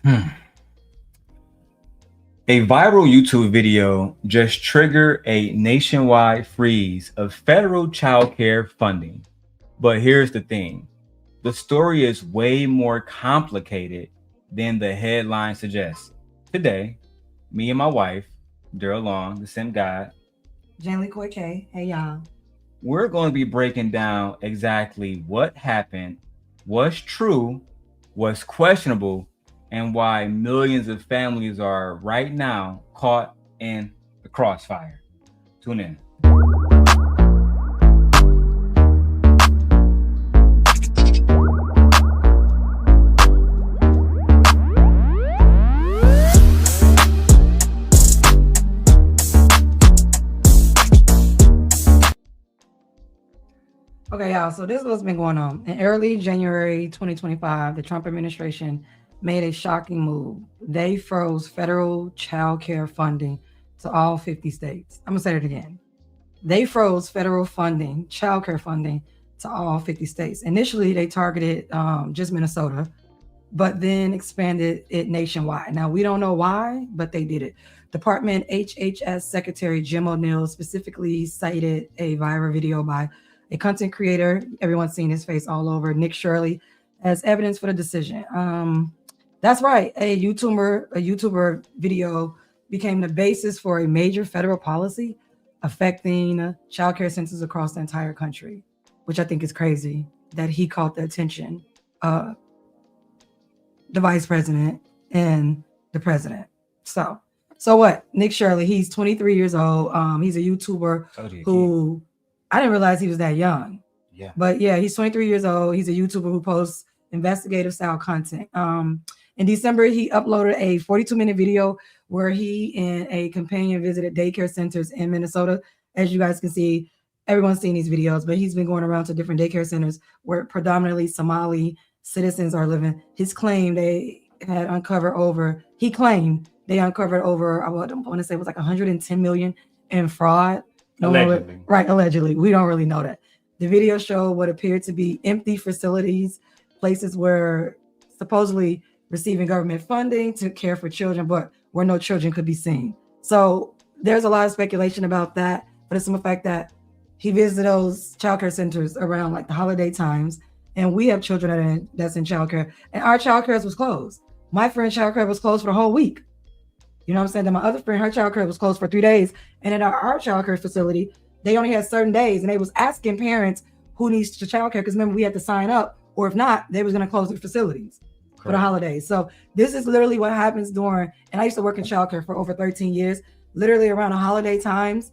Hmm. A viral YouTube video just triggered a nationwide freeze of federal child care funding. But here's the thing, the story is way more complicated than the headline suggests. Today, me and my wife, Darrel Long, the same guy, Janely K. Hey y'all. we're going to be breaking down exactly what happened, what's true, what's questionable, and why millions of families are right now caught in the crossfire. Tune in. Okay, y'all. So this is what's been going on. In early January 2025, the Trump administration made a shocking move. They froze federal child care funding to all 50 states. I'm gonna say it again. They froze federal funding, child care funding to all 50 states. Initially, they targeted just Minnesota, but then expanded it nationwide. Now, we don't know why, but they did it. Department HHS Secretary Jim O'Neill specifically cited a viral video by a content creator, everyone's seen his face all over, Nick Shirley, as evidence for the decision. That's right, a YouTuber video became the basis for a major federal policy affecting childcare centers across the entire country, which I think is crazy that he caught the attention of the vice president and the president. So what? Nick Shirley, he's 23 years old. He's a YouTuber who I didn't realize he was that young. Yeah. But yeah, he's 23 years old. He's a YouTuber who posts investigative style content. In December, he uploaded a 42-minute video where he and a companion visited daycare centers in Minnesota. As you guys can see, everyone's seen these videos, but he's been going around to different daycare centers where predominantly Somali citizens are living. His claim they uncovered over, I want to say it was like 110 million in fraud. Allegedly. Right, allegedly. We don't really know that. The video showed what appeared to be empty facilities, places where supposedly receiving government funding to care for children, but where no children could be seen. So there's a lot of speculation about that, but it's the fact that he visited those childcare centers around like the holiday times, and we have children that's in childcare, and our childcare was closed. My friend's childcare was closed for the whole week. You know what I'm saying? Then my other friend, her childcare was closed for 3 days, and at our childcare facility, they only had certain days, and they was asking parents who needs to childcare, because remember we had to sign up, or if not, they was going to close the facilities for the holidays. So this is literally what happens during, and I used to work in childcare for over 13 years, literally around the holiday times.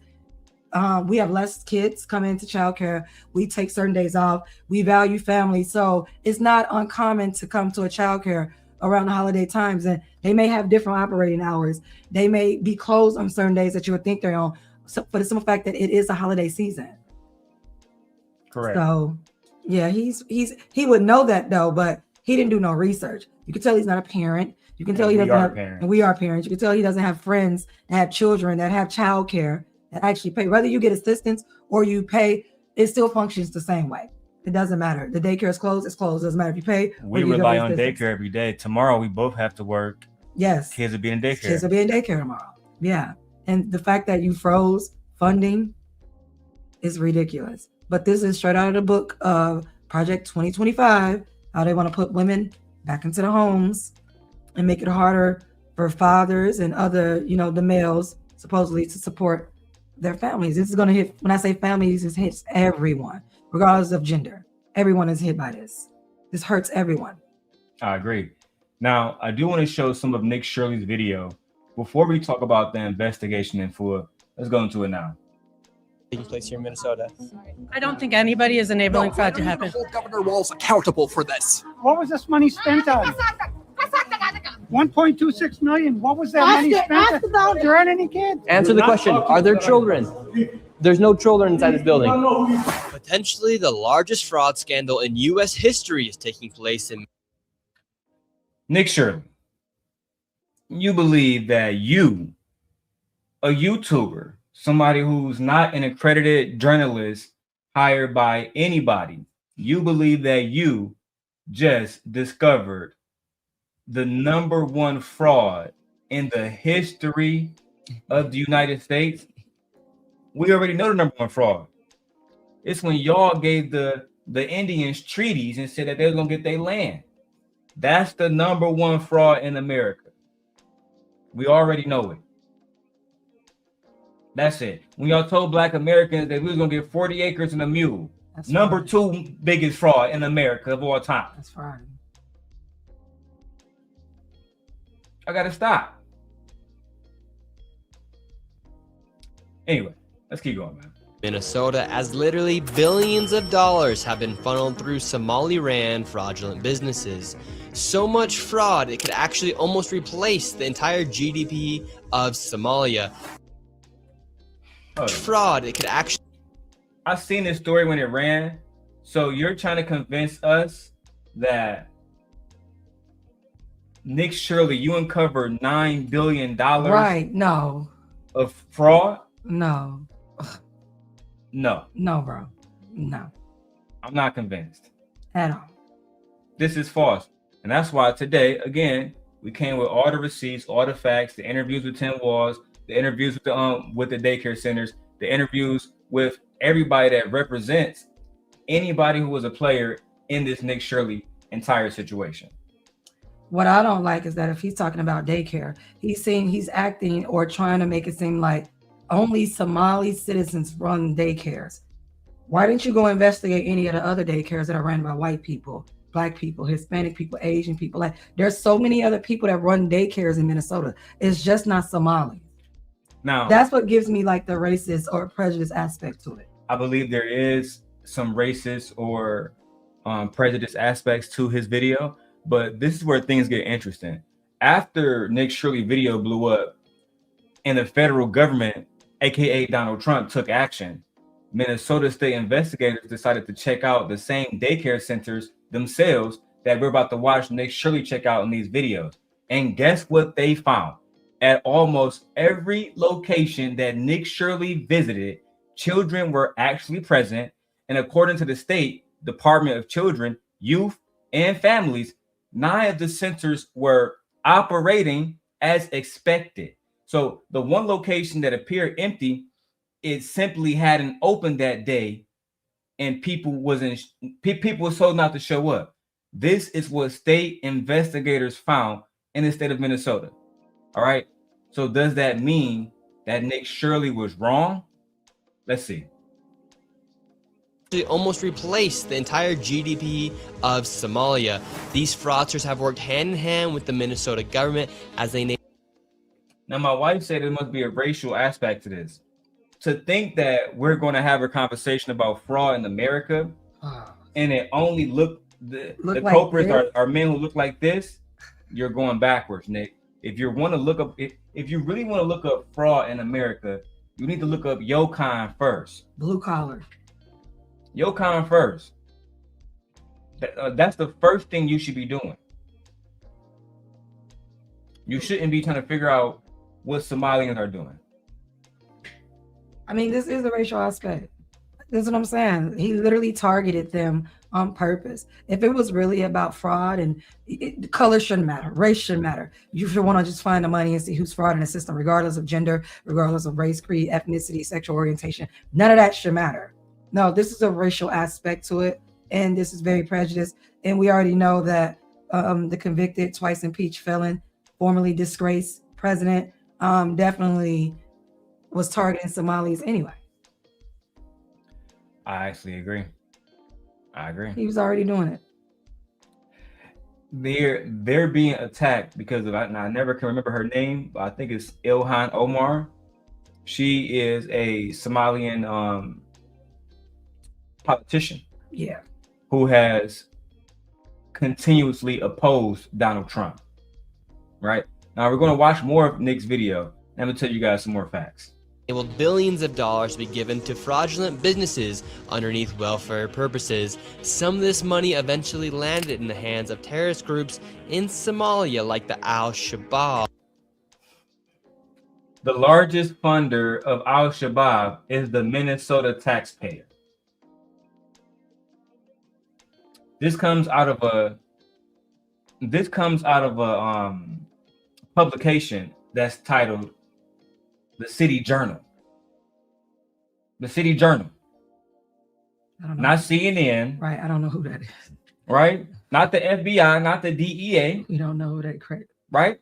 We have less kids come into childcare. We take certain days off. We value family. So it's not uncommon to come to a childcare around the holiday times, and they may have different operating hours. They may be closed on certain days that you would think they're on, so, for the simple fact that it is a holiday season. Correct. So yeah, he would know that though, but he didn't do no research. You can tell he's not a parent. You can tell he doesn't have, and we are parents. You can tell he doesn't have friends that have children that have childcare that actually pay. Whether you get assistance or you pay, it still functions the same way. It doesn't matter. The daycare is closed. It's closed. It doesn't matter if you pay. We rely on daycare every day. Tomorrow we both have to work. Yes. Kids will be in daycare. Kids will be in daycare tomorrow. Yeah. And the fact that you froze funding is ridiculous. But this is straight out of the book of Project 2025, how they want to put women back into the homes and make it harder for fathers and other, the males supposedly to support their families. This is going to hit, when I say families, it hits everyone, regardless of gender. Everyone is hit by this. This hurts everyone. I agree. Now, I do want to show some of Nick Shirley's video. Before we talk about the investigation in full, let's go into it now. Taking place here in Minnesota. I don't think anybody is enabling fraud to happen. Hold Governor Walz accountable for this. What was this money spent on? 1.26 million. What was that money spent on? There aren't any kids. Answer the question. Are there children? There's no children inside this building. Potentially the largest fraud scandal in U.S. history is taking place in... Nick Shirley, you believe that you, a YouTuber, somebody who's not an accredited journalist hired by anybody, you believe that you just discovered the number one fraud in the history of the United States? We already know the number one fraud. It's when y'all gave the Indians treaties and said that they were gonna get their land. That's the number one fraud in America. We already know it. That's it. When y'all told Black Americans that we was gonna get 40 acres and a mule, That's number fraud. 2 biggest fraud in America of all time. That's fraud. I gotta stop. Anyway, let's keep going, man. Minnesota, as literally billions of dollars have been funneled through Somali-ran fraudulent businesses. So much fraud, it could actually almost replace the entire GDP of Somalia. Fraud, it could actually... I seen this story when it ran. So you're trying to convince us that Nick Shirley, you uncovered $9 billion Right? No, of fraud? no, No, no, bro, no, I'm not convinced. at all. This is false. And that's why today, again, we came with all the receipts, all the facts, the interviews with Tim Walls, the interviews with the daycare centers, the interviews with everybody that represents anybody who was a player in this Nick Shirley entire situation. What I don't like is that if he's talking about daycare, he's acting or trying to make it seem like only Somali citizens run daycares. Why didn't you go investigate any of the other daycares that are run by white people, Black people, Hispanic people, Asian people? Like, there's so many other people that run daycares in Minnesota. It's just not Somali. Now, That's what gives me like the racist or prejudice aspect to it. I believe there is some racist or prejudice aspects to his video, but this is where things get interesting. After Nick Shirley video blew up and the federal government, aka Donald Trump, took action, Minnesota state investigators decided to check out the same daycare centers themselves that we're about to watch Nick Shirley check out in these videos. And guess what they found? At almost every location that Nick Shirley visited, children were actually present. And according to the state Department of Children, Youth, and Families, 9 of the centers were operating as expected. So the one location that appeared empty, it simply hadn't opened that day, and people were told not to show up. This is what state investigators found in the state of Minnesota. All right. So does that mean that Nick Shirley was wrong? Let's see. almost replace the entire GDP of Somalia. These fraudsters have worked hand in hand with the Minnesota government as they... Now, my wife said there must be a racial aspect to this. To think that we're going to have a conversation about fraud in America, and it only the like culprits are men who look like this, you're going backwards, Nick. If you want to look up, if you really want to look up fraud in America, you need to look up your kind first. Blue collar. Your kind first. That's the first thing you should be doing. You shouldn't be trying to figure out what Somalians are doing. I mean, this is the racial aspect. That's what I'm saying. He literally targeted them on purpose. If it was really about fraud, and color shouldn't matter, race shouldn't matter. You should want to just find the money and see who's frauding the system, regardless of gender, regardless of race, creed, ethnicity, sexual orientation. None of that should matter. No, this is a racial aspect to it, and this is very prejudiced. And we already know that the convicted, twice impeached felon, formerly disgraced president, definitely was targeting Somalis anyway. I actually agree. I agree. He was already doing it. They're being attacked because of, I never can remember her name, but I think it's Ilhan Omar. She is a Somalian politician. Yeah. Who has continuously opposed Donald Trump. Right? Now we're going to watch more of Nick's video. I'm going to tell you guys some more facts. Enabled billions of dollars to be given to fraudulent businesses underneath welfare purposes. Some of this money eventually landed in the hands of terrorist groups in Somalia like the Al-Shabaab. The largest funder of Al-Shabaab is the Minnesota taxpayer. This comes out of This comes out of a publication that's titled The City Journal. The City Journal. I don't know. Not CNN. Right. I don't know who that is. Right? Not the FBI, not the DEA. We don't know who that credit. Right?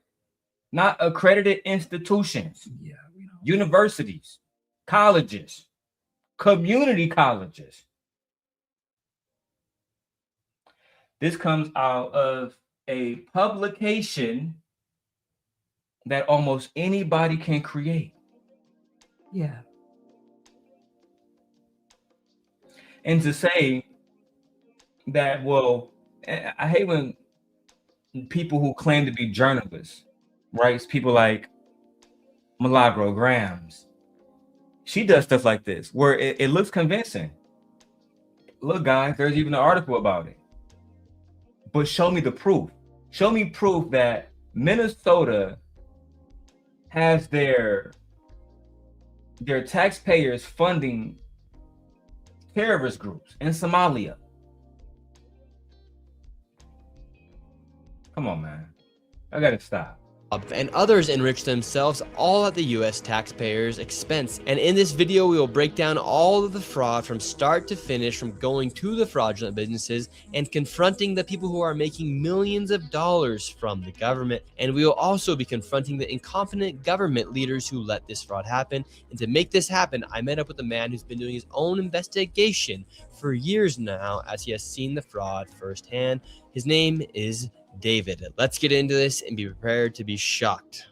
Not accredited institutions. Yeah, we don't. Universities, colleges, community colleges. This comes out of a publication that almost anybody can create. Yeah. And to say that, well, I hate when people who claim to be journalists, right? It's people like Milagro Grams. She does stuff like this where it looks convincing. Look, guys, there's even an article about it. But show me the proof. Show me proof that Minnesota has their taxpayers funding terrorist groups in Somalia. Come on, man. I gotta stop. And others enrich themselves all at the US taxpayers' expense. And in this video, we will break down all of the fraud from start to finish, from going to the fraudulent businesses and confronting the people who are making millions of dollars from the government. And we will also be confronting the incompetent government leaders who let this fraud happen. And to make this happen, I met up with a man who's been doing his own investigation for years now, as he has seen the fraud firsthand. His name is David. Let's get into this and be prepared to be shocked.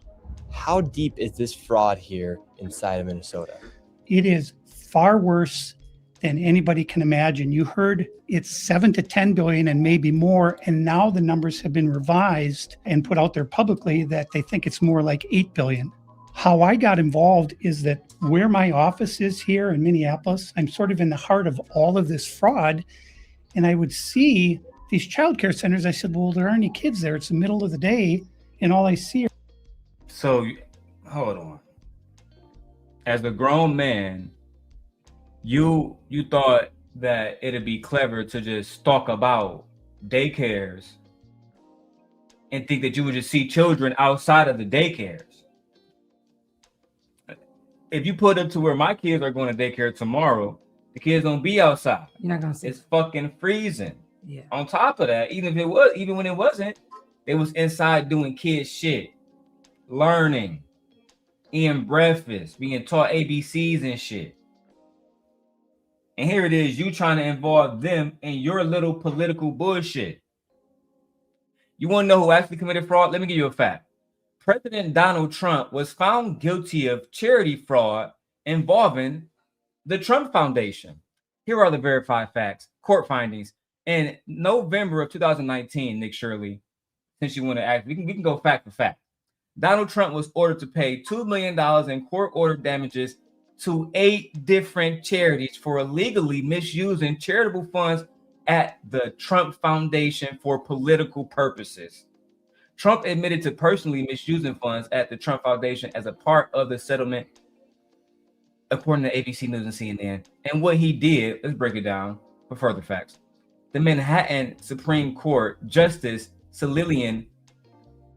How deep is this fraud here inside of Minnesota? It is far worse than anybody can imagine. You heard it's 7 to 10 billion and maybe more, and now the numbers have been revised and put out there publicly that they think it's more like 8 billion. How I got involved is that where my office is here in Minneapolis, I'm sort of in the heart of all of this fraud, and I would see these childcare centers. I said, well, there aren't any kids there. It's the middle of the day, and all I see are... So, hold on. As a grown man, you thought that it'd be clever to just talk about daycares and think that you would just see children outside of the daycares. If you put it to where my kids are going to daycare tomorrow, the kids don't be outside. You're not gonna see. It's fucking freezing. Yeah. On top of that, even when it wasn't, they was inside doing kid shit, learning, eating breakfast, being taught ABCs and shit. And here it is, you trying to involve them in your little political bullshit. You want to know who actually committed fraud? Let me give you a fact. President Donald Trump was found guilty of charity fraud involving the Trump Foundation. Here are the verified facts, court findings. In November of 2019, Nick Shirley, since you want to act, we can go fact for fact. Donald Trump was ordered to pay $2 million in court-ordered damages to 8 different charities for illegally misusing charitable funds at the Trump Foundation for political purposes. Trump admitted to personally misusing funds at the Trump Foundation as a part of the settlement, according to ABC News and CNN. And what he did, let's break it down for further facts. The Manhattan Supreme Court Justice Salilian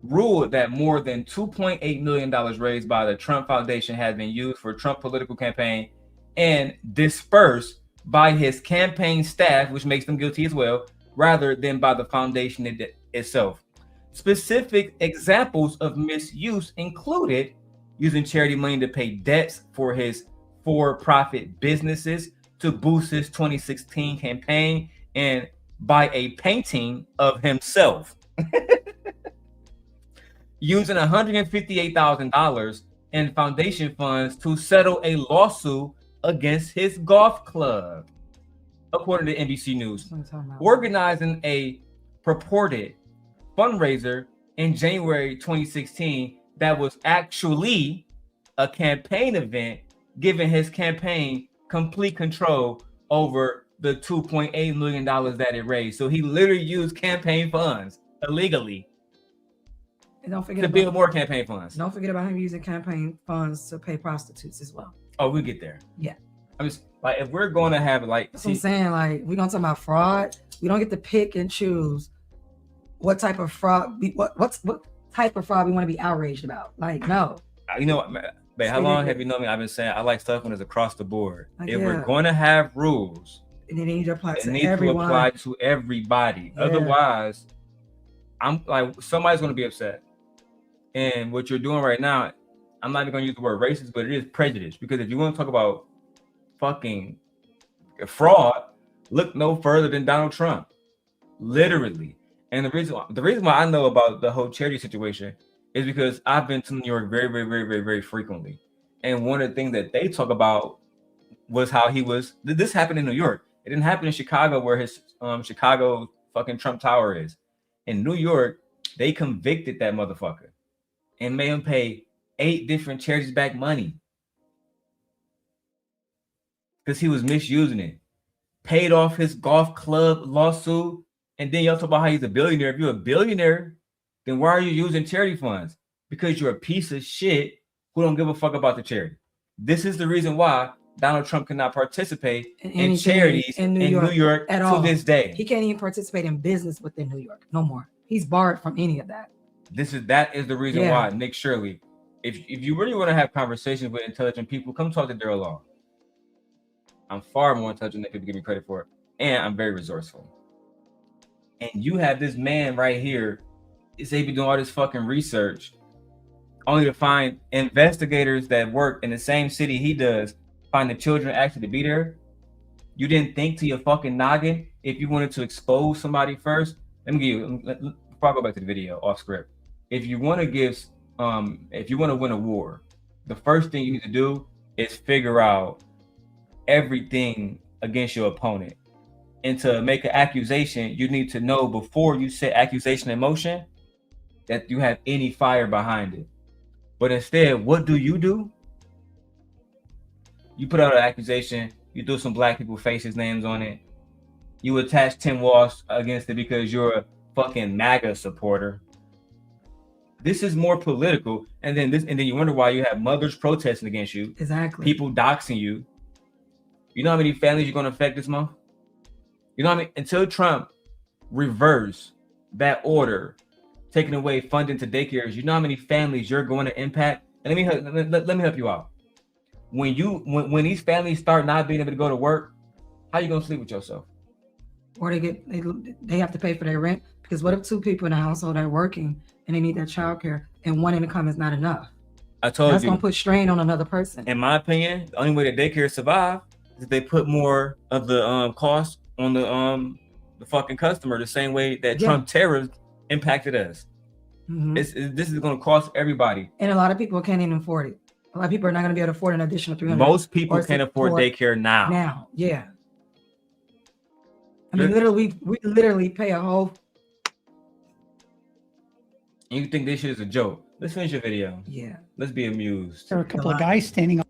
ruled that more than $2.8 million raised by the Trump Foundation had been used for Trump political campaign and dispersed by his campaign staff, which makes them guilty as well, rather than by the foundation itself. Specific examples of misuse included using charity money to pay debts for his for-profit businesses to boost his 2016 campaign, and buy a painting of himself. Using $158,000 in foundation funds to settle a lawsuit against his golf club, according to NBC News. Organizing a purported fundraiser in January 2016 that was actually a campaign event, giving his campaign complete control over the $2.8 million that it raised. So he literally used campaign funds illegally And don't forget to build more campaign funds. Don't forget about him using campaign funds to pay prostitutes as well. Oh, we'll get there. Yeah. I mean, like, if we're going to have, like, That's what I'm saying. Like, we're going to talk about fraud. We don't get to pick and choose what type of fraud? What type of fraud we want to be outraged about? Like, no. You know what, babe, how long have you known me? I've been saying I like stuff when it's across the board. Like, if yeah. we're going to have rules, And they need to apply it to needs everyone. to apply to everybody. Yeah. Otherwise, I'm like, somebody's going to be upset. And what you're doing right now, I'm not even going to use the word racist, but it is prejudice. Because if you want to talk about fucking fraud, look no further than Donald Trump. Literally. And the reason why I know about the whole charity situation is because I've been to New York very, very, very, very, very frequently. And one of the things that they talk about was how he was. This happened in New York. It didn't happen in Chicago, where his Chicago fucking Trump Tower is. In New York, they convicted that motherfucker and made him pay 8 different charities back money because he was misusing it. Paid off his golf club lawsuit, and then y'all talk about how he's a billionaire. If you're a billionaire, then why are you using charity funds? Because you're a piece of shit who don't give a fuck about the charity. This is the reason why Donald Trump cannot participate in charities in New York at all. To this day. He can't even participate in business within New York no more. He's barred from any of that. That is the reason why Nick Shirley, if you really want to have conversations with intelligent people, come talk to Darrel Law. I'm far more intelligent than people give me credit for, and I'm very resourceful. And you have this man right here, is able to do all this fucking research, only to find investigators that work in the same city he does, find the children actually to be there. You didn't think to your fucking noggin if you wanted to expose somebody first. Let me give you, before I go back to the video off script. If you want to win a war, the first thing you need to do is figure out everything against your opponent. And to make an accusation, you need to know before you set accusation in motion that you have any fire behind it. But instead, what do? You put out an accusation, you throw some black people faces, names on it. You attach Tim Walsh against it because you're a fucking MAGA supporter. This is more political, and then you wonder why you have mothers protesting against you. Exactly. People doxing you. You know how many families you're gonna affect this month? You know what I mean? Until Trump reverse that order, taking away funding to daycares, you know how many families you're going to impact? And let me help you out. When these families start not being able to go to work, how you gonna sleep with yourself? Or they have to pay for their rent, because what if 2 people in a household are working and they need their child care and one income is not enough? I told you. That's gonna put strain on another person. In my opinion, the only way that daycare survive is if they put more of the cost on the fucking customer, the same way that Trump tariffs impacted us. Mm-hmm. This is going to cost everybody, and a lot of people can't even afford it. A lot of people are not going to be able to afford an additional $300. Most people can't afford daycare now. Yeah. I mean, literally, we literally pay a whole. You think this shit is a joke? Let's finish your video. Yeah. Let's be amused. There are a couple of guys standing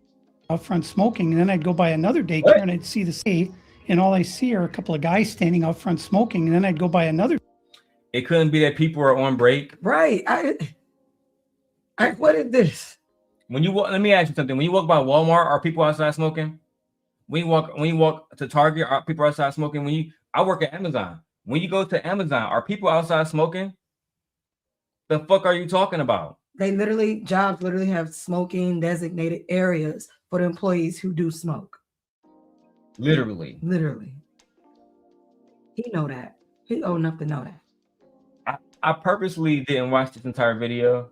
out front smoking, and then I'd go by another daycare and I'd see the sea, and all I see are a couple of guys standing out front smoking, and then I'd go by another. It couldn't be that people are on break. Right. What is this? When you walk, let me ask you something. When you walk by Walmart, are people outside smoking? When you walk to Target, are people outside smoking? I work at Amazon. When you go to Amazon, are people outside smoking? The fuck are you talking about? Jobs literally have smoking designated areas for the employees who do smoke. Literally. He know that. He old enough to know that. I purposely didn't watch this entire video.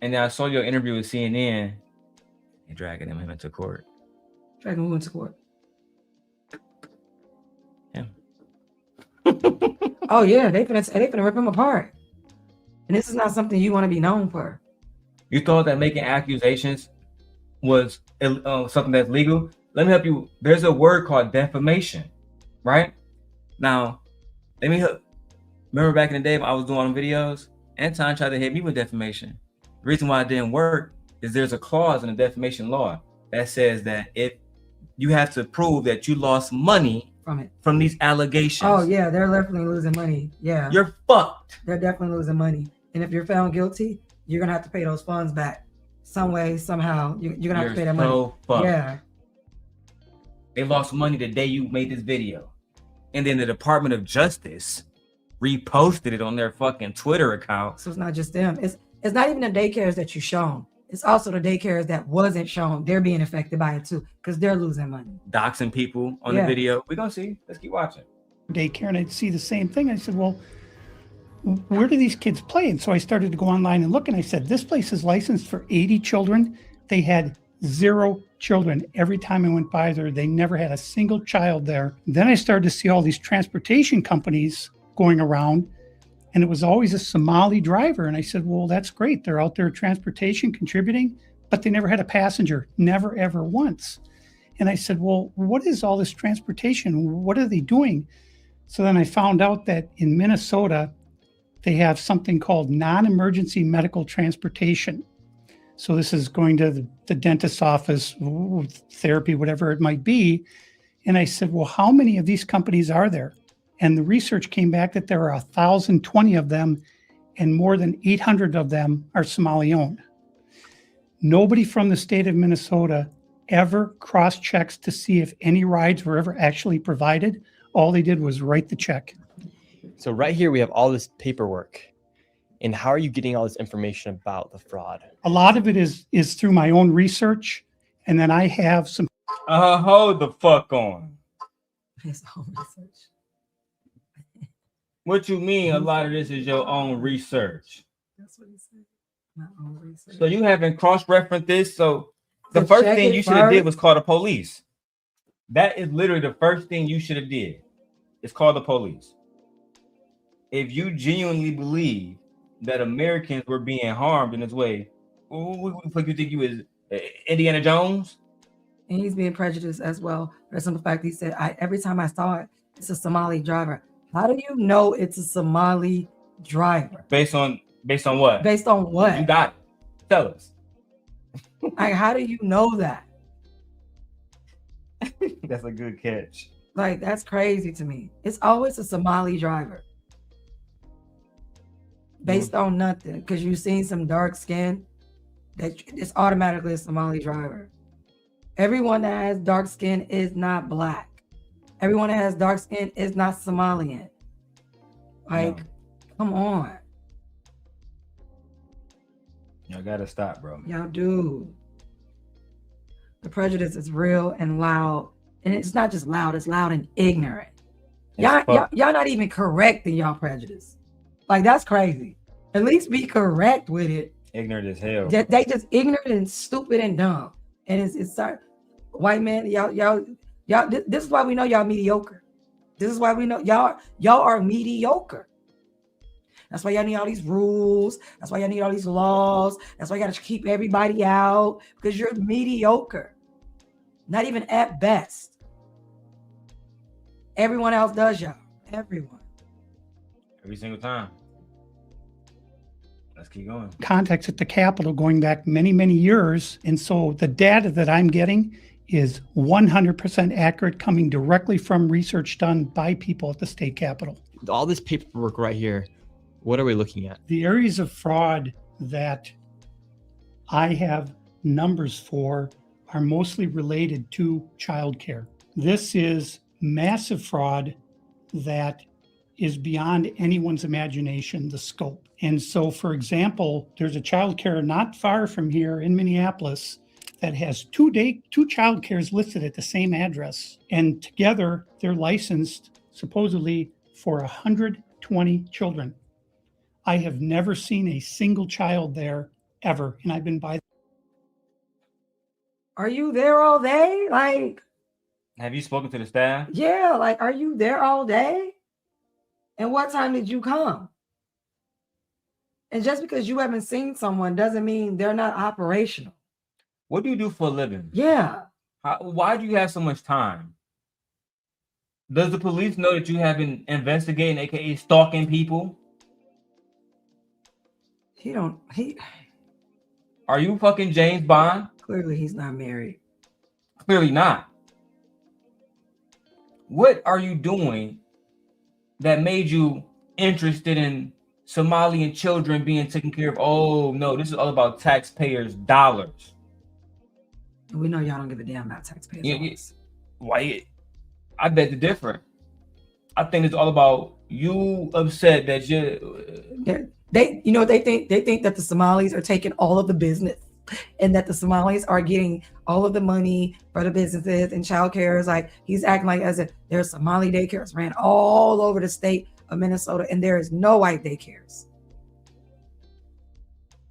And then I saw your interview with CNN. You're dragging him into court. Dragging him into court. Him. Oh yeah, they finna rip him apart. And this is not something you want to be known for. You thought that making accusations was something that's legal? Let me help you. There's a word called defamation, right? Now, let me help. Remember back in the day when I was doing videos? Anton tried to hit me with defamation. The reason why it didn't work is there's a clause in the defamation law that says that if you have to prove that you lost money from these allegations. Oh yeah, they're definitely losing money. Yeah. You're fucked. They're definitely losing money. And if you're found guilty, you're gonna have to pay those funds back. Some way, somehow. You're gonna have to pay that money. Fucked. Yeah. They lost money the day you made this video. And then the Department of Justice reposted it on their fucking Twitter account. So it's not just them. It's not even the daycares that you shown. It's also the daycares that wasn't shown. They're being affected by it too, because they're losing money. Doxing people on the video. We're gonna see. Let's keep watching. Daycare, and I'd see the same thing. I said, well, where do these kids play? And so I started to go online and look, and I said, this place is licensed for 80 children. They had 0 children. Every time I went by there, they never had a single child there. Then I started to see all these transportation companies going around, and it was always a Somali driver. And I said, well, that's great. They're out there transportation contributing, but they never had a passenger, never, ever once. And I said, well, what is all this transportation? What are they doing? So then I found out that in Minnesota, they have something called non-emergency medical transportation. So this is going to the dentist's office, therapy, whatever it might be. And I said, well, how many of these companies are there? And the research came back that there are 1,020 of them, and more than 800 of them are Somali-owned. Nobody from the state of Minnesota ever cross-checks to see if any rides were ever actually provided. All they did was write the check. So right here, we have all this paperwork. And how are you getting all this information about the fraud? A lot of it is through my own research. And then I have some. Hold the fuck on. His own research. What you mean a lot of this is your own research? That's what he said. My own research. So you haven't cross-referenced this? So the So first check thing it you should have did first. was call the police. That is literally the first thing you should have did. Is call the police. If you genuinely believe that Americans were being harmed in this way, who you think you is Indiana Jones? And he's being prejudiced as well. For the simple fact he said, every time I saw it, it's a Somali driver. How do you know it's a Somali driver? Based on what? Based on what? You got it. Tell us. Like, how do you know that? That's a good catch. Like, that's crazy to me. It's always a Somali driver. Based on nothing. Because you've seen some dark skin, that it's automatically a Somali driver. Everyone that has dark skin is not black. Everyone that has dark skin is not Somalian. Like, come on. Y'all gotta stop, bro. Y'all do. The prejudice is real and loud. And it's not just loud, it's loud and ignorant. Y'all not even correct in y'all prejudice. Like, that's crazy. At least be correct with it. Ignorant as hell. They just ignorant and stupid and dumb. And it's white man, y'all, this is why we know y'all mediocre. This is why we know y'all are mediocre. That's why y'all need all these rules. That's why y'all need all these laws. That's why you gotta keep everybody out, because you're mediocre. Not even at best. Everyone else does, y'all. Everyone. Every single time. Let's keep going. Contacts at the Capitol going back many, many years. And so the data that I'm getting is 100% accurate, coming directly from research done by people at the state Capitol. All this paperwork right here, what are we looking at? The areas of fraud that I have numbers for are mostly related to childcare. This is massive fraud that is beyond anyone's imagination, the scope. And so, for example, there's a childcare not far from here in Minneapolis that has two childcares listed at the same address. And together, they're licensed supposedly for 120 children. I have never seen a single child there ever. And I've been by. Are you there all day? Like, have you spoken to the staff? Yeah, like, are you there all day? And what time did you come? And just because you haven't seen someone doesn't mean they're not operational. What do you do for a living? Yeah. Why do you have so much time? Does the police know that you have been investigating, aka stalking people? Are you fucking James Bond? Clearly he's not married. Clearly not. What are you doing that made you interested in Somalian children being taken care of? Oh no, this is all about taxpayers' dollars. We know y'all don't give a damn about taxpayers' dollars. Why? I bet the different. I think it's all about you upset that you They, you know what they think? They think that the Somalis are taking all of the business, and that the Somalis are getting all of the money for the businesses and childcare. Is like he's acting like as if there's Somali daycares ran all over the state of Minnesota, and there is no white daycares.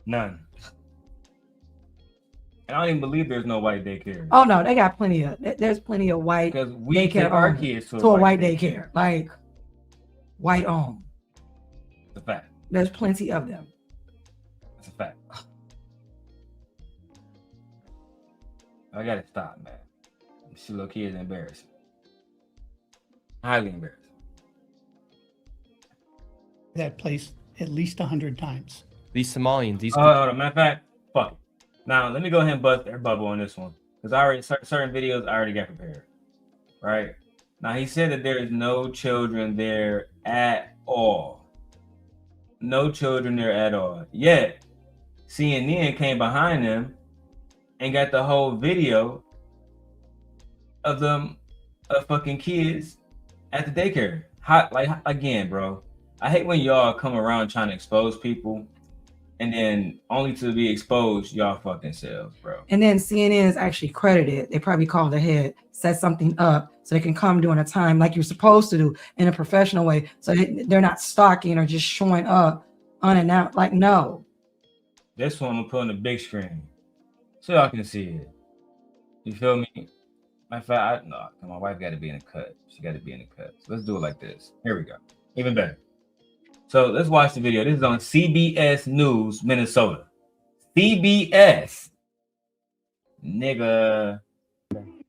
none. And I don't even believe there's no white daycare. Oh no, they got plenty of. There's plenty of white Because we daycare take our owned kids to to a white daycare, like white owned. It's a fact. There's plenty of them. It's a fact. I gotta stop, man. This little kid is embarrassing. Highly embarrassing. That place at least 100 times. These Somalians, these Hold on, matter of fact, fuck it. Now let me go ahead and bust their bubble on this one. Because I already certain videos I already got prepared. Right? Now he said that there is no children there at all. No children there at all. Yet CNN came behind them and got the whole video of them fucking kids at the daycare. Like again, bro. I hate when y'all come around trying to expose people and then only to be exposed y'all fucking selves, bro. And then CNN is actually credited. They probably called ahead, set something up so they can come during a time like you're supposed to do in a professional way. So they're not stalking or just showing up unannounced. Like, no. This one I'm gonna put on the big screen so y'all can see it. You feel me? My wife got to be in the cut. She got to be in the cut. So let's do it like this. Here we go. Even better. So let's watch the video. This is on CBS News, Minnesota. CBS. Nigga.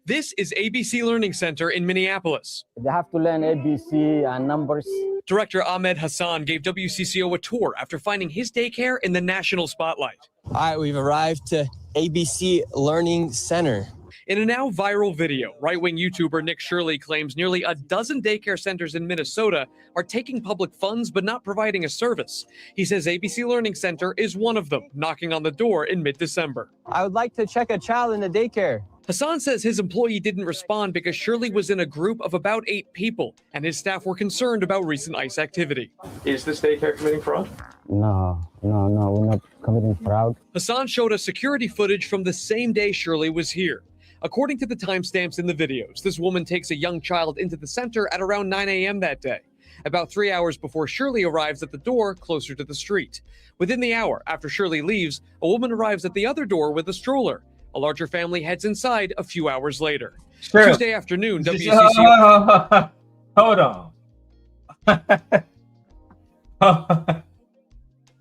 This is ABC Learning Center in Minneapolis. They have to learn ABC and numbers. Director Ahmed Hassan gave WCCO a tour after finding his daycare in the national spotlight. All right, we've arrived to ABC Learning Center. In a now viral video, right-wing YouTuber Nick Shirley claims nearly a dozen daycare centers in Minnesota are taking public funds but not providing a service. He says ABC Learning Center is one of them, knocking on the door in mid-December. I would like to check a child in the daycare. Hassan says his employee didn't respond because Shirley was in a group of about 8 people, and his staff were concerned about recent ICE activity. Is this daycare committing fraud? No, we're not committing fraud. Hassan showed us security footage from the same day Shirley was here. According to the timestamps in the videos, this woman takes a young child into the center at around 9 a.m. that day, about 3 hours before Shirley arrives at the door closer to the street. Within the hour after Shirley leaves, a woman arrives at the other door with a stroller. A larger family heads inside a few hours later. Sure. Tuesday afternoon, WCCO... Hold on.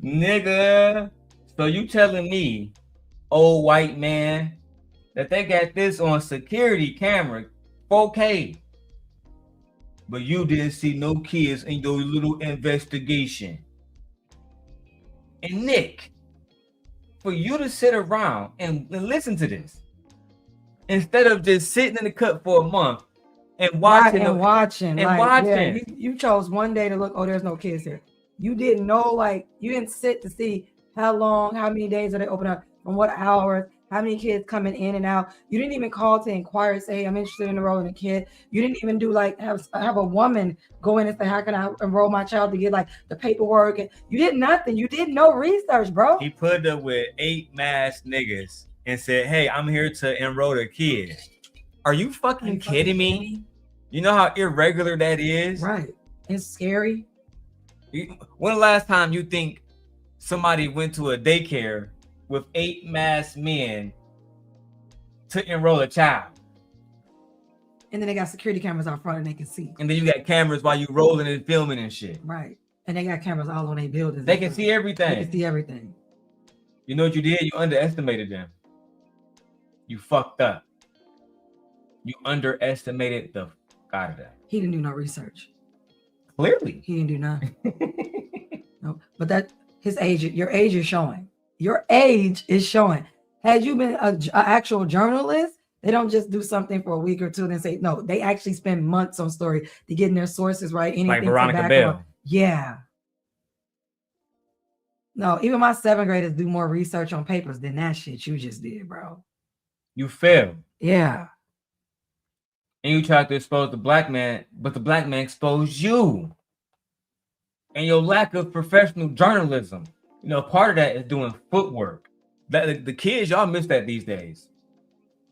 Nigga. So you telling me, old white man, that they got this on security camera, 4K, but you didn't see no kids in your little investigation. And Nick, for you to sit around and listen to this, instead of just sitting in the cut for a month and watching, Yeah, you chose one day to look, oh, there's no kids here. You didn't know, like, you didn't sit to see how long, how many days are they open up, from what hours, how many kids coming in and out. You didn't even call to inquire and say, hey, I'm interested in enrolling a kid. You didn't even do like have a woman go in and say, how can I enroll my child to get like the paperwork? And you did nothing. You did no research, bro. He put up with 8 masked niggas and said, hey, I'm here to enroll a kid. Are you fucking kidding me? You know how irregular that is? Right. It's scary. When the last time you think somebody went to a daycare with 8 masked men to enroll a child? And then they got security cameras out front and they can see. And then you got cameras while you rolling and filming and shit. Right. And they got cameras all on their buildings. They can see everything. They can see everything. You know what you did? You underestimated them. You fucked up. You underestimated the out of that. He didn't do no research. Clearly. He didn't do nothing. No, but that his age, your age is showing. Your age is showing. Had you been an actual journalist, they don't just do something for a week or two and then say, no, they actually spend months on story to getting their sources right. Anything like Veronica Bell. Yeah. No, even my 7th graders do more research on papers than that shit you just did, bro. You failed. Yeah. And you tried to expose the black man, but the black man exposed you. and your lack of professional journalism. You know, part of that is doing footwork. That the kids, y'all miss that these days.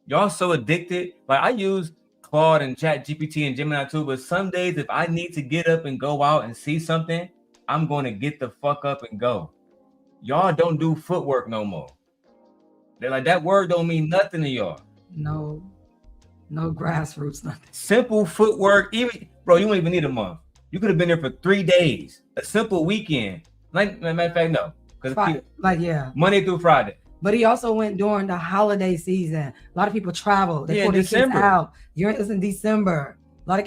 Y'all so addicted. Like I use Claude and Chat GPT and Gemini too, but some days if I need to get up and go out and see something, I'm going to get the fuck up and go. Y'all don't do footwork no more. They're like, that word don't mean nothing to y'all. No grassroots, nothing. Simple footwork, even bro, you don't even need a month. You could have been there for 3 days. A simple weekend. Like, matter of fact, no. Because Monday through Friday. But he also went during the holiday season. A lot of people travel. They pull their kids out. It's in December. A lot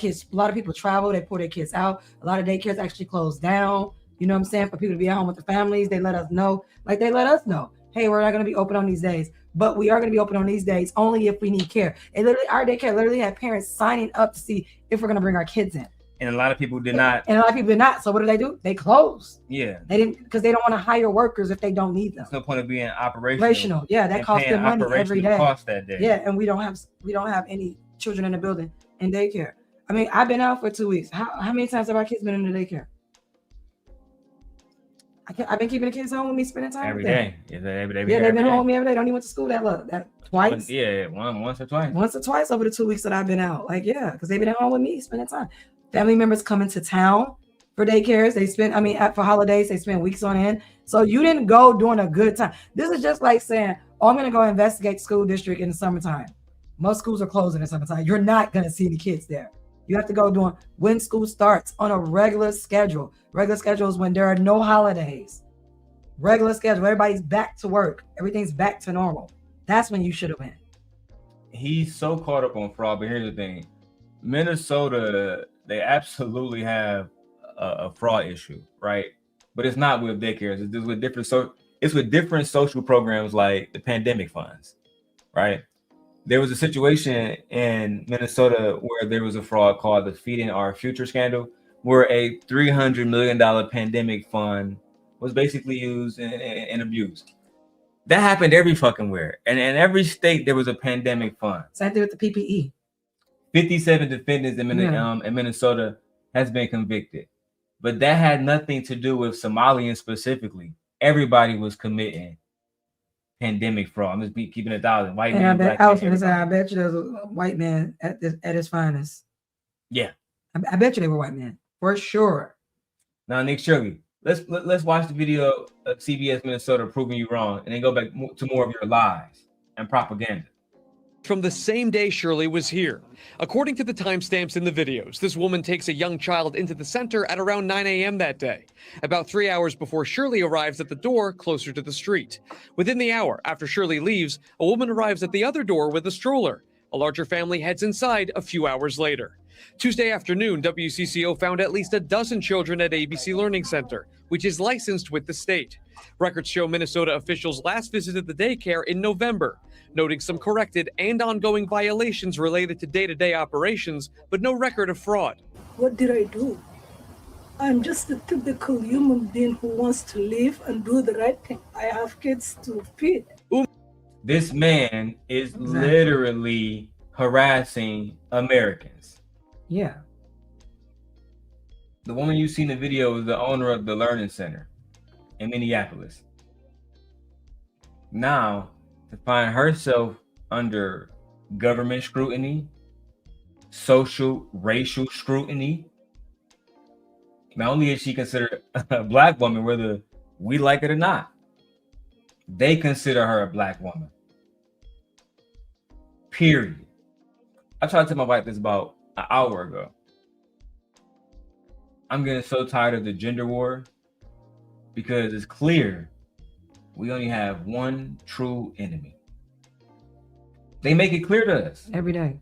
of people travel. They pull their kids out. A lot of daycares actually close down. You know what I'm saying? For people to be at home with the families, they let us know. Like they let us know, hey, we're not going to be open on these days, but we are going to be open on these days only if we need care. And literally, our daycare literally had parents signing up to see if we're going to bring our kids in. And a lot of people did not. So what do? They close. Yeah. They didn't, because they don't want to hire workers if they don't need them. There's no point of being operational. Yeah, that costs them money every day. Cost that day. Yeah, and we don't have any children in the building in daycare. I mean, I've been out for 2 weeks. How many times have our kids been in the daycare? I've been keeping the kids home with me, spending time every with them. day. Yeah, they've been home with me every day. Don't even went to school that twice. Once or twice. Once or twice over the 2 weeks that I've been out. Like, yeah, because they've been at home with me, spending time. Family members coming to town for daycares. For holidays, they spend weeks on end. So you didn't go during a good time. This is just like saying, oh, I'm going to go investigate school district in the summertime. Most schools are closed in the summertime. You're not going to see the kids there. You have to go during when school starts on a regular schedule. Regular schedule is when there are no holidays. Regular schedule. Everybody's back to work. Everything's back to normal. That's when you should have been. He's so caught up on fraud, but here's the thing. Minnesota, they absolutely have a fraud issue, right? But it's not with daycares. It's with different social programs like the pandemic funds, right? There was a situation in Minnesota where there was a fraud called the Feeding Our Future scandal, where a $300 million pandemic fund was basically used and abused. That happened every fucking where. And in every state, there was a pandemic fund. Same thing with the PPE. 57 defendants in Minnesota has been convicted. But that had nothing to do with Somalians specifically. Everybody was committing pandemic fraud. I'm just keeping 1,000. White man, black man. I bet you there's a white man at his finest. Yeah. I bet you they were white men. For sure. Now, Nick Shirley, let's watch the video of CBS Minnesota proving you wrong, and then go back to more of your lies and propaganda. From the same day Shirley was here. According to the timestamps in the videos, this woman takes a young child into the center at around 9 a.m. that day, about 3 hours before Shirley arrives at the door closer to the street. Within the hour after Shirley leaves, a woman arrives at the other door with a stroller. A larger family heads inside a few hours later. Tuesday afternoon, WCCO found at least a dozen children at ABC Learning Center, which is licensed with the state. Records show Minnesota officials last visited the daycare in November, noting some corrected and ongoing violations related to day-to-day operations, but no record of fraud. What did I do? I'm just a typical human being who wants to live and do the right thing. I have kids to feed. This man is literally harassing Americans. Yeah. The woman you see in the video is the owner of the Learning Center in Minneapolis. Now, to find herself under government scrutiny, social, racial scrutiny, not only is she considered a black woman, whether we like it or not, they consider her a black woman. Period. I tried to tell my wife this about an hour ago. I'm getting so tired of the gender war because it's clear we only have one true enemy. They make it clear to us every day.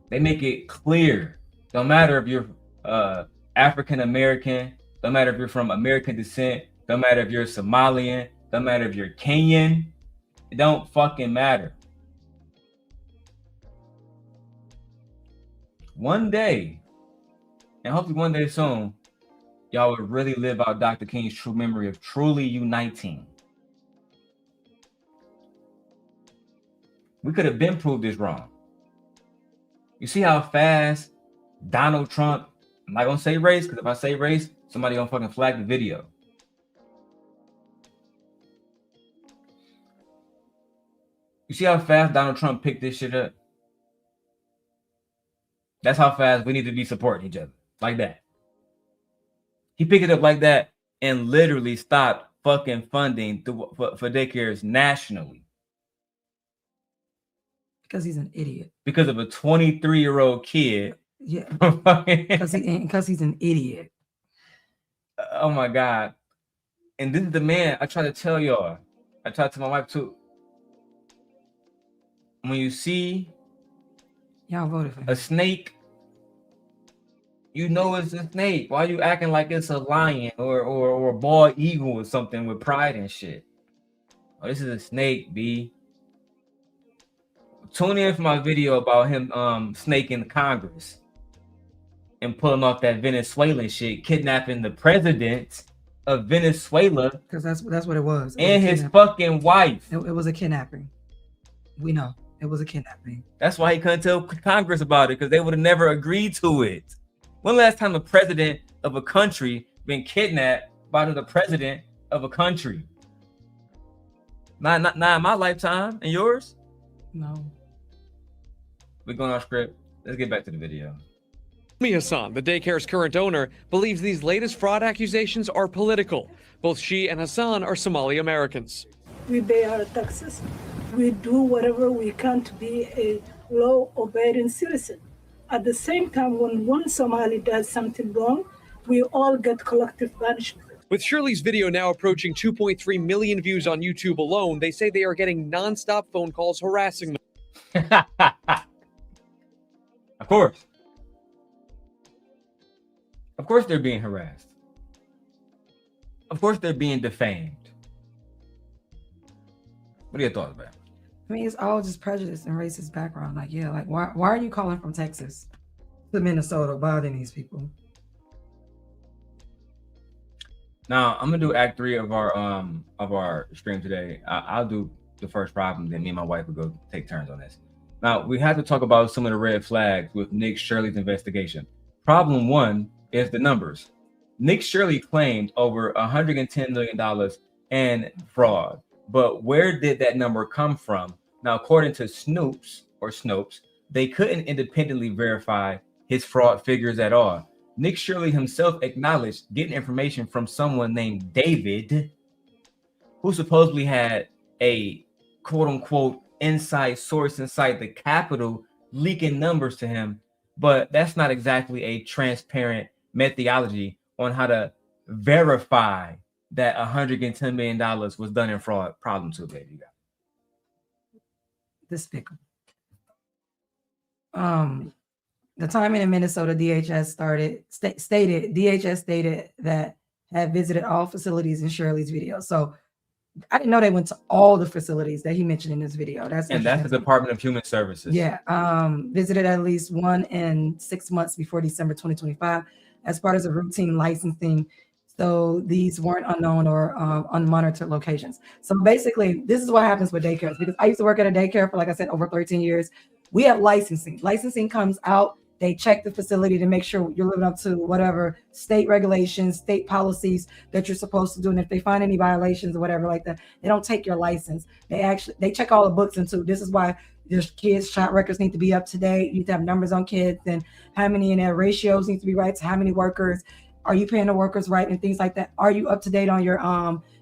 They make it clear. Don't matter if you're African American, don't matter if you're from American descent, don't matter if you're Somalian, don't matter if you're Kenyan, it don't fucking matter. One day, and hopefully one day soon, y'all would really live out Dr. King's true memory of truly uniting. We could have been proved this wrong. You see how fast Donald Trump, I'm not gonna say race, because if I say race, Somebody gonna fucking flag the video. You see how fast Donald Trump picked this shit up? That's how fast we need to be supporting each other. Like that. He picked it up like that and literally stopped fucking funding for daycares nationally. Because he's an idiot. Because of a 23-year-old kid. Yeah. Because he's an idiot. Oh my God. And this is the man I try to tell y'all. I try to my wife too. When you see y'all voted for him. A snake, you know it's a snake. Why are you acting like it's a lion or a bald eagle or something with pride and shit? Oh, this is a snake, B. Tune in for my video about him snaking Congress and pulling off that Venezuelan shit, kidnapping the president of Venezuela. Because that's what it was. And his fucking wife. It was a kidnapping. We know. It was a kidnapping. That's why he couldn't tell Congress about it, because they would have never agreed to it. When last time a president of a country been kidnapped by the president of a country? Not in my lifetime. And yours? No. We're going off script. Let's get back to the video. Hassan, the daycare's current owner, believes these latest fraud accusations are political. Both she and Hassan are Somali Americans. We pay our taxes. We do whatever we can to be a law-abiding citizen. At the same time, when one Somali does something wrong, we all get collective punishment. With Shirley's video now approaching 2.3 million views on YouTube alone, they say they are getting nonstop phone calls harassing them. Of course. Of course they're being harassed. Of course they're being defamed. What are your thoughts about it? I mean, it's all just prejudice and racist background. Like, yeah, like why are you calling from Texas to Minnesota bothering these people? Now I'm gonna do act 3 of our stream today. I'll do the first problem, then me and my wife will go take turns on this. Now we have to talk about some of the red flags with Nick Shirley's investigation. Problem 1 is the numbers. Nick Shirley claimed over $110 million in fraud. But where did that number come from? Now, according to Snopes, they couldn't independently verify his fraud figures at all. Nick Shirley himself acknowledged getting information from someone named David, who supposedly had a quote-unquote inside source inside the Capitol leaking numbers to him. But that's not exactly a transparent methodology on how to verify that $110 million was done in fraud. Problem 2, baby. Despicable. The timing in Minnesota, DHS stated that had visited all facilities in Shirley's video. So I didn't know they went to all the facilities that he mentioned in this video. That's the Department of Human Services. Yeah. Visited at least one in 6 months before December 2025 as part of the routine licensing. So these weren't unknown or unmonitored locations. So basically, this is what happens with daycares. Because I used to work at a daycare for, like I said, over 13 years. We have licensing. Licensing comes out. They check the facility to make sure you're living up to whatever state regulations, state policies that you're supposed to do. And if they find any violations or whatever like that, they don't take your license. They check all the books into. This is why there's kids' child records need to be up to date. You need to have numbers on kids and how many in their ratios need to be right to how many workers. Are you paying the workers right and things like that? Are you up to date on your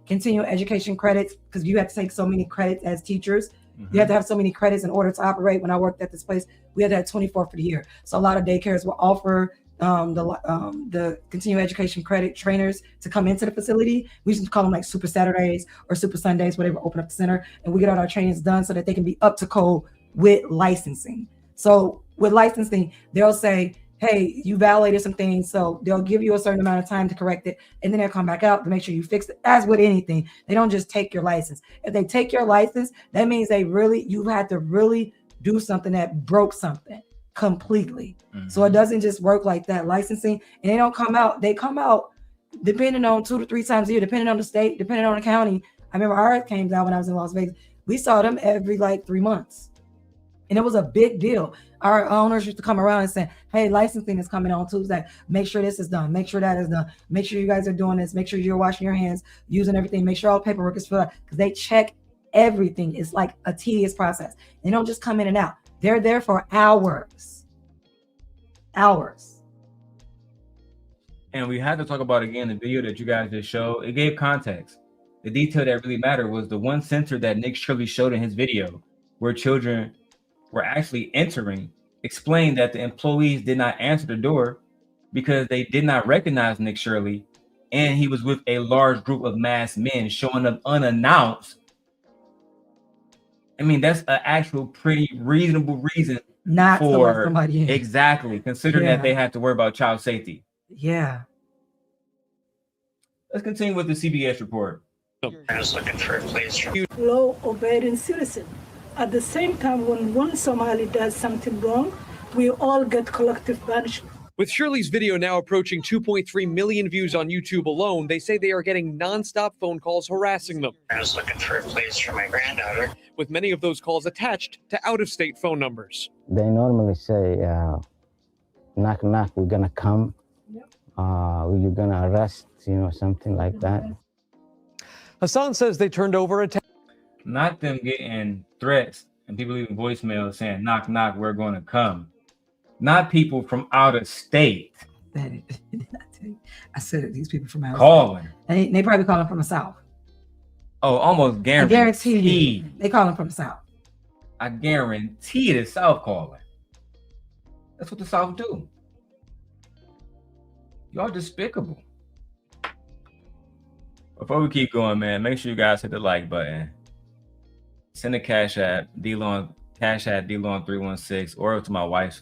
continuing education credits? Because you have to take so many credits as teachers. You have to have so many credits in order to operate. When I worked at this place, we had to have 24 for the year. So a lot of daycares will offer the continuing education credit trainers to come into the facility. We used to call them like Super Saturdays or Super Sundays, where they would open up the center and we get all our trainings done so that they can be up to code with licensing. So with licensing, they'll say, hey, you violated some things, so they'll give you a certain amount of time to correct it, and then they'll come back out to make sure you fix it. As with anything, they don't just take your license. If they take your license, that means you had to really do something that broke something completely. So it doesn't just work like that. Licensing, and they don't come out. They come out depending on 2 to 3 times a year, depending on the state, depending on the county. I remember ours came out when I was in Las Vegas. We saw them every like 3 months. And it was a big deal. Our owners used to come around and say, hey, licensing is coming on Tuesday. Make sure this is done. Make sure that is done. Make sure you guys are doing this. Make sure you're washing your hands, using everything. Make sure all paperwork is filled out, because they check everything. It's like a tedious process. They don't just come in and out. They're there for hours. Hours. And we had to talk about, again, the video that you guys just showed. It gave context. The detail that really mattered was the one center that Nick Shirley showed in his video, where children were actually entering, explained that the employees did not answer the door because they did not recognize Nick Shirley, and he was with a large group of masked men showing up unannounced. I mean, that's an actual pretty reasonable reason not for to let somebody in. Exactly, considering that they had to worry about child safety. Yeah. Let's continue with the CBS report. I was looking for a place from law-abiding citizen. At the same time, when one Somali does something wrong, we all get collective punishment. With Shirley's video now approaching 2.3 million views on YouTube alone, they say they are getting nonstop phone calls harassing them. I was looking for a place for my granddaughter. With many of those calls attached to out-of-state phone numbers. They normally say, knock, knock, we're gonna come. You're gonna arrest, something like that. Hassan says they turned over a Not them getting threats and people leaving voicemails saying, knock, knock, we're going to come. Not people from out of state. I said it, these people from out of calling. State. They probably calling from the South. Oh, almost guaranteed. I guarantee you, they calling from the South. I guarantee the South calling. That's what the South do. Y'all despicable. Before we keep going, man, make sure you guys hit the like button. Send a Cash App, Cash App DLon316, or to my wife's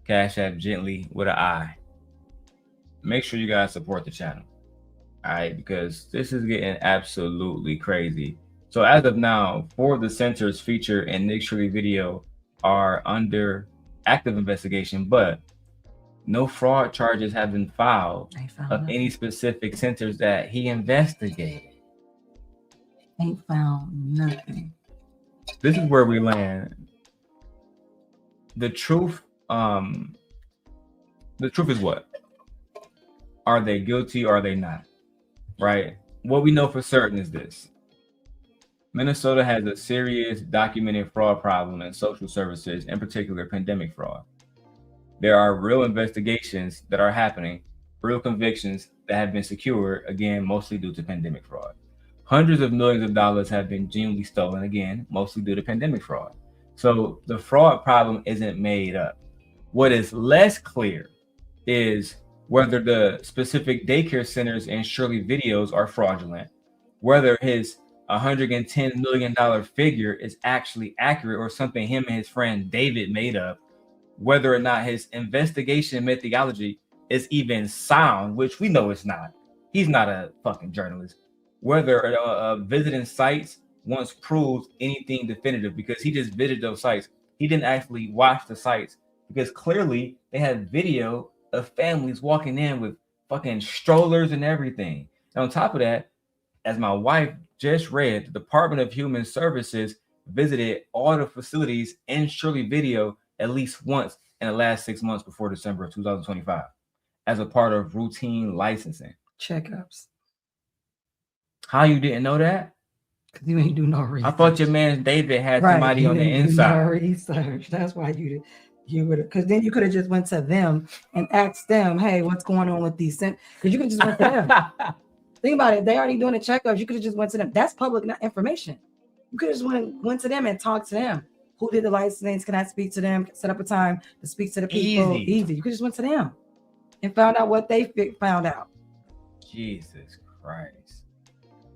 Cash App Gently with an I. Make sure you guys support the channel. All right, because this is getting absolutely crazy. So as of now, 4 of the centers featured in Nick Shirley video are under active investigation, but no fraud charges have been filed of any specific centers that he investigated. Ain't found nothing. This is where we land. The truth is what? Are they guilty or are they not? Right? What we know for certain is this. Minnesota has a serious documented fraud problem in social services, in particular pandemic fraud. There are real investigations that are happening, real convictions that have been secured, again, mostly due to pandemic fraud. Hundreds of millions of dollars have been genuinely stolen, again, mostly due to pandemic fraud. So the fraud problem isn't made up. What is less clear is whether the specific daycare centers in Shirley videos are fraudulent, whether his $110 million figure is actually accurate or something him and his friend David made up, whether or not his investigation methodology is even sound, which we know it's not. He's not a fucking journalist. Whether visiting sites once proves anything definitive, because he just visited those sites. He didn't actually watch the sites, because clearly they had video of families walking in with fucking strollers and everything. And on top of that, as my wife just read, the Department of Human Services visited all the facilities in Shirley video at least once in the last 6 months before December of 2025 as a part of routine licensing. Checkups. How you didn't know that? Because you ain't do no research. I thought your man David had somebody on the inside. No research. That's why you would have, because then you could have just went to them and asked them, hey, what's going on with these? Because you could just went to them. Think about it. They already doing the checkups. You could have just went to them. That's public information. You could have just went to them and talked to them. Who did the licensing? Can I speak to them? Set up a time to speak to the people. Easy. You could just went to them and found out what they found out. Jesus Christ.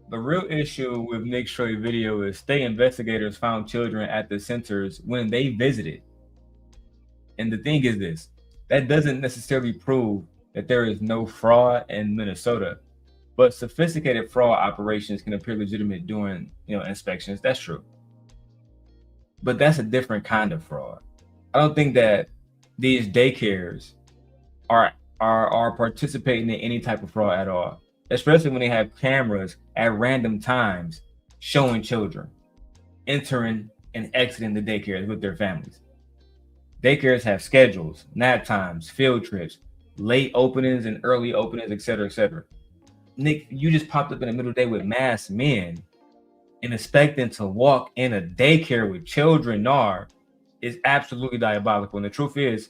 The real issue with Nick Shirley video is state investigators found children at the centers when they visited. And the thing is this, that doesn't necessarily prove that there is no fraud in Minnesota, but sophisticated fraud operations can appear legitimate during inspections. That's true. But that's a different kind of fraud. I don't think that these daycares are participating in any type of fraud at all, especially when they have cameras at random times showing children entering and exiting the daycares with their families. Daycares have schedules, nap times, field trips, late openings and early openings, etc., etc. Nick, you just popped up in the middle of the day with masked men and expecting to walk in a daycare with children is absolutely diabolical. And the truth is,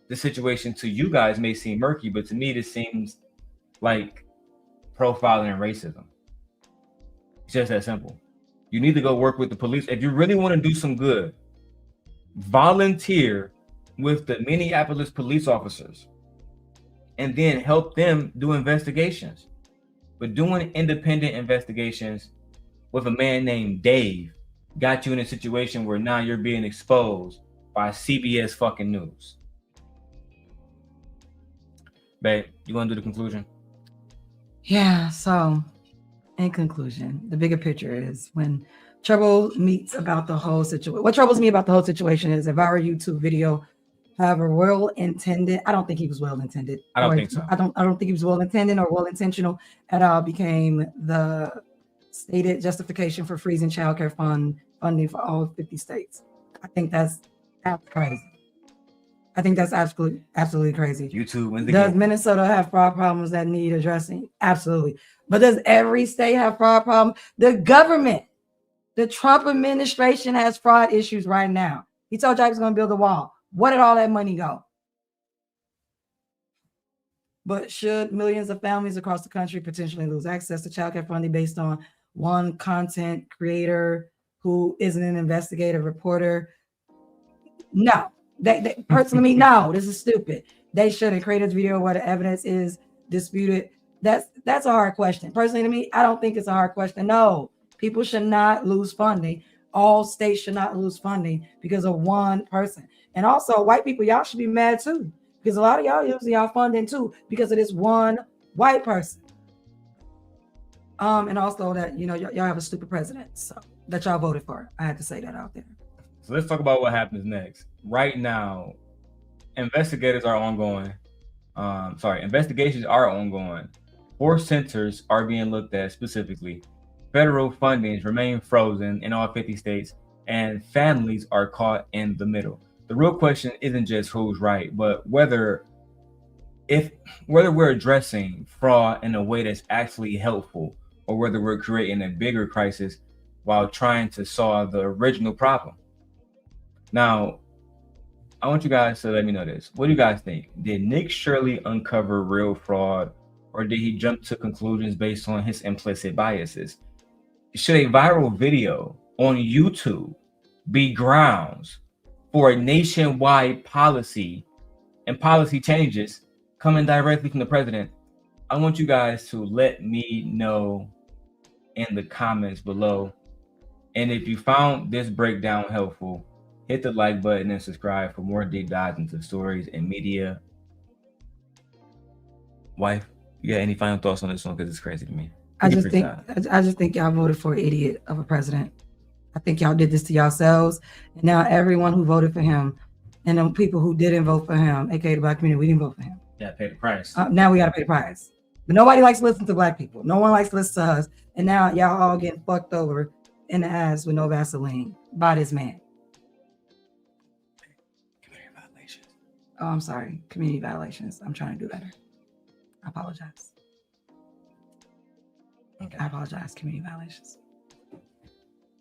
the situation to you guys may seem murky, but to me, this seems like profiling and racism. It's just that simple. You need to go work with the police. If you really want to do some good, volunteer with the Minneapolis police officers and then help them do investigations. But doing independent investigations with a man named Dave got you in a situation where now you're being exposed by CBS fucking News. Babe, you want to do the conclusion? Yeah, so in conclusion, the bigger picture is when trouble meets about the whole situation. What troubles me about the whole situation is if our YouTube video have a well intended, I don't think he was well intended. I don't think so. I don't think he was well intended or well intentional at all, became the stated justification for freezing childcare funding for all 50 states. I think that's crazy. I think that's absolutely crazy. YouTube, does Minnesota have fraud problems that need addressing? Absolutely. But does every state have fraud problems? The government, the Trump administration has fraud issues right now. He told you he was going to build a wall. Where did all that money go? But should millions of families across the country potentially lose access to childcare funding based on one content creator who isn't an investigative reporter? No. They personally, no, this is stupid. They shouldn't create a video where the evidence is disputed. That's a hard question. Personally, to me, I don't think it's a hard question. No, people should not lose funding. All states should not lose funding because of one person. And also, white people, y'all should be mad too, because a lot of y'all using y'all funding too because of this one white person. And also that y'all have a stupid president, so that y'all voted for. I had to say that out there. So let's talk about what happens next. Right now, investigations are ongoing. 4 centers are being looked at specifically. Federal fundings remain frozen in all 50 states, and families are caught in the middle. The real question isn't just who's right, but whether we're addressing fraud in a way that's actually helpful, or whether we're creating a bigger crisis while trying to solve the original problem. Now, I want you guys to let me know this. What do you guys think? Did Nick Shirley uncover real fraud, or did he jump to conclusions based on his implicit biases? Should a viral video on YouTube be grounds for a nationwide policy and policy changes coming directly from the president? I want you guys to let me know in the comments below. And if you found this breakdown helpful, hit the like button and subscribe for more deep dives into stories and media. Wife, you got any final thoughts on this one? Because it's crazy to me. I just think y'all voted for an idiot of a president. I think y'all did this to yourselves. And now everyone who voted for him and the people who didn't vote for him, aka the black community, we didn't vote for him. Yeah, pay the price. Now we got to pay the price. But nobody likes to listen to black people. No one likes to listen to us. And now y'all all getting fucked over in the ass with no Vaseline by this man. Oh, I'm sorry. Community violations. I'm trying to do better. I apologize. Okay. I apologize. Community violations.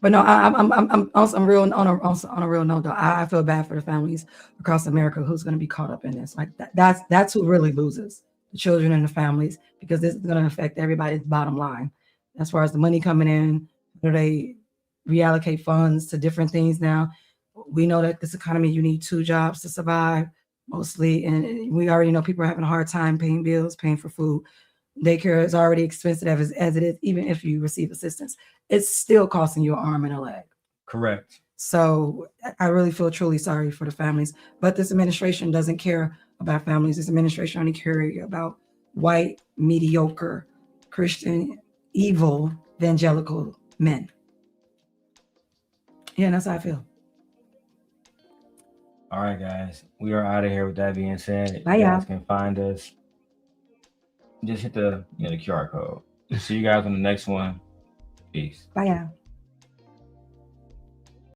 But no, I'm on a real note though. I feel bad for the families across America who's going to be caught up in this. Like that's who really loses, the children and the families, because this is going to affect everybody's bottom line. As far as the money coming in, do they reallocate funds to different things now? We know that this economy, you need 2 jobs to survive. Mostly, and we already know people are having a hard time paying bills, paying for food. Daycare is already expensive as it is. Even if you receive assistance, it's still costing you an arm and a leg. Correct. So I really feel truly sorry for the families, but this administration doesn't care about families. This administration only cares about white, mediocre, Christian, evil, evangelical men. Yeah, that's how I feel. All right, guys, we are out of here. With that being said, bye, you guys can find us. Just hit the the QR code. See you guys on the next one. Peace. Bye, y'all.